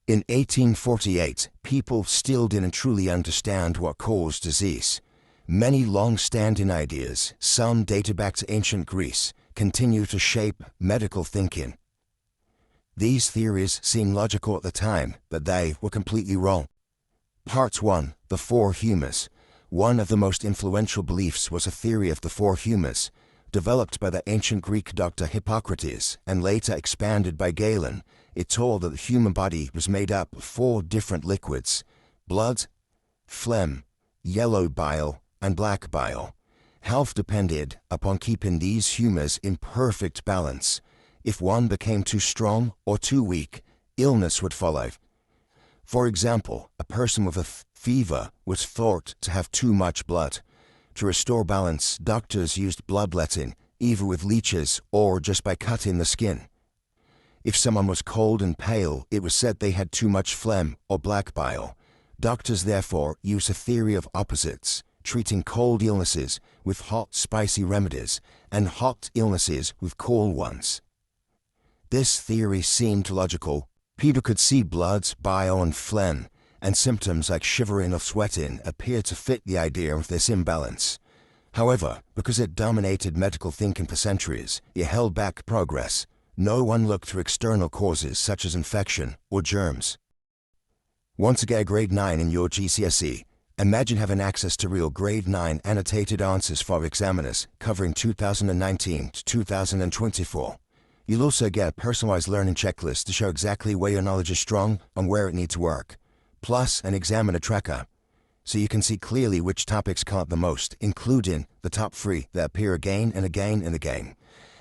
In 1848, people still didn't truly understand what caused disease. Many long-standing ideas, some dated back to ancient Greece, continue to shape medical thinking. These theories seemed logical at the time, but they were completely wrong. Part 1. The Four Humours. One of the most influential beliefs was a theory of the four humours, developed by the ancient Greek doctor Hippocrates and later expanded by Galen. It told that the human body was made up of four different liquids: blood, phlegm, yellow bile, and black bile. Health depended upon keeping these humours in perfect balance. If one became too strong or too weak, illness would follow. For example, a person with a fever was thought to have too much blood. To restore balance, doctors used bloodletting, either with leeches or just by cutting the skin. If someone was cold and pale, it was said they had too much phlegm or black bile. Doctors therefore use a theory of opposites, treating cold illnesses with hot, spicy remedies and hot illnesses with cool ones. This theory seemed logical. People could see blood, bile, and phlegm, and symptoms like shivering or sweating appeared to fit the idea of this imbalance. However, because it dominated medical thinking for centuries, it held back progress. No one looked for external causes such as infection or germs. Want to get a grade 9 in your GCSE? Imagine having access to real grade 9 annotated answers for examiners covering 2019 to 2024. You'll also get a personalized learning checklist to show exactly where your knowledge is strong and where it needs work, plus an examiner tracker, so you can see clearly which topics count the most, including the top 3 that appear again and again and again.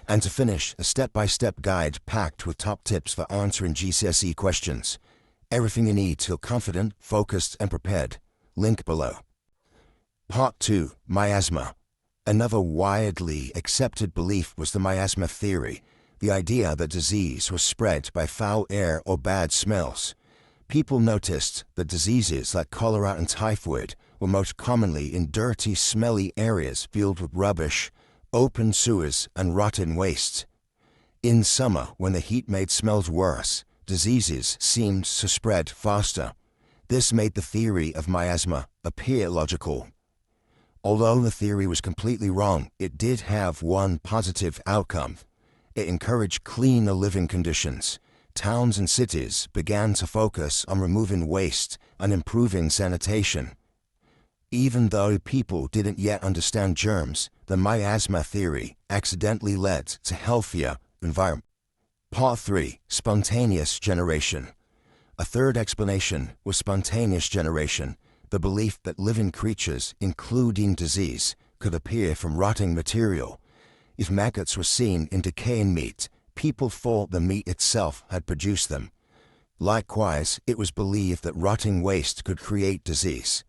And to finish, a step-by-step guide packed with top tips for answering GCSE questions. Everything you need to feel confident, focused, and prepared. Link below. Part 2. Miasma. Another widely accepted belief was the miasma theory, the idea that disease was spread by foul air or bad smells. People noticed that diseases like cholera and typhoid were most commonly in dirty, smelly areas filled with rubbish, open sewers, and rotten waste. In summer, when the heat made smells worse, diseases seemed to spread faster. This made the theory of miasma appear logical. Although the theory was completely wrong, it did have one positive outcome. It encouraged cleaner living conditions. Towns and cities began to focus on removing waste and improving sanitation. Even though people didn't yet understand germs, the miasma theory accidentally led to healthier environment. Part 3. Spontaneous generation. A third explanation was spontaneous generation, the belief that living creatures, including disease, could appear from rotting material. If maggots were seen in decaying meat, people thought the meat itself had produced them. Likewise, it was believed that rotting waste could create disease.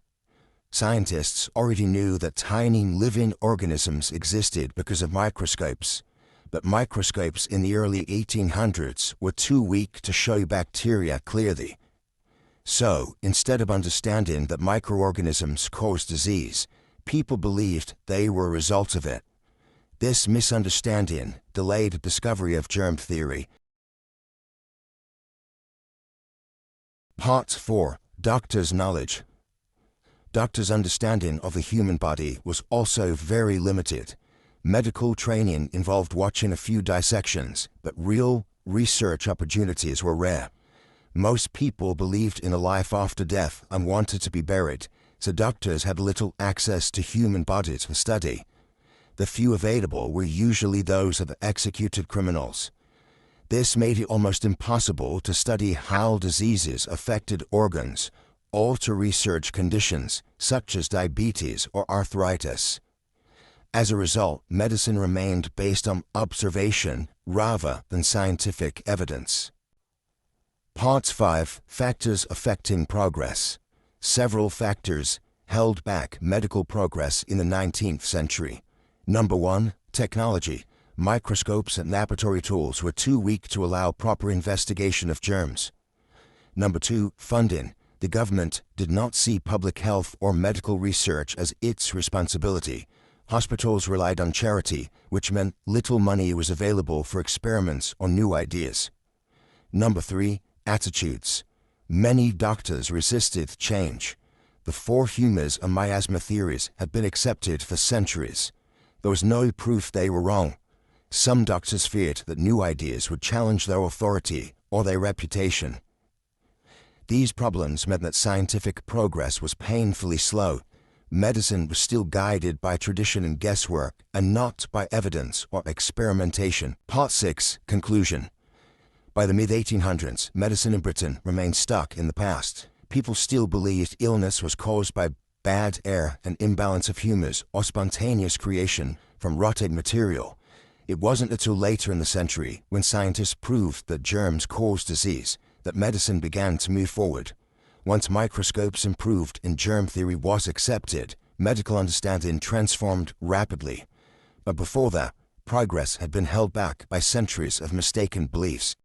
Scientists already knew that tiny living organisms existed because of microscopes, but microscopes in the early 1800s were too weak to show bacteria clearly. So, instead of understanding that microorganisms cause disease, people believed they were a result of it. This misunderstanding delayed the discovery of germ theory. Part 4. Doctors' knowledge. Doctors' understanding of the human body was also very limited. Medical training involved watching a few dissections, but real research opportunities were rare. Most people believed in a life after death and wanted to be buried, so doctors had little access to human bodies for study. The few available were usually those of the executed criminals. This made it almost impossible to study how diseases affected organs, or to research conditions such as diabetes or arthritis. As a result, medicine remained based on observation rather than scientific evidence. Part 5. Factors affecting progress. Several factors held back medical progress in the 19th century. Number 1. Technology. Microscopes and laboratory tools were too weak to allow proper investigation of germs. Number 2. Funding. The government did not see public health or medical research as its responsibility. Hospitals relied on charity, which meant little money was available for experiments or new ideas. Number 3. Attitudes. Many doctors resisted change. The four humors and miasma theories had been accepted for centuries. There was no proof they were wrong. Some doctors feared that new ideas would challenge their authority or their reputation. These problems meant that scientific progress was painfully slow. Medicine was still guided by tradition and guesswork, and not by evidence or experimentation. Part 6. Conclusion. By the mid-1800s, medicine in Britain remained stuck in the past. People still believed illness was caused by bad air, an imbalance of humors, or spontaneous creation from rotted material. It wasn't until later in the century, when scientists proved that germs cause disease, that medicine began to move forward. Once microscopes improved and germ theory was accepted, medical understanding transformed rapidly. But before that, progress had been held back by centuries of mistaken beliefs.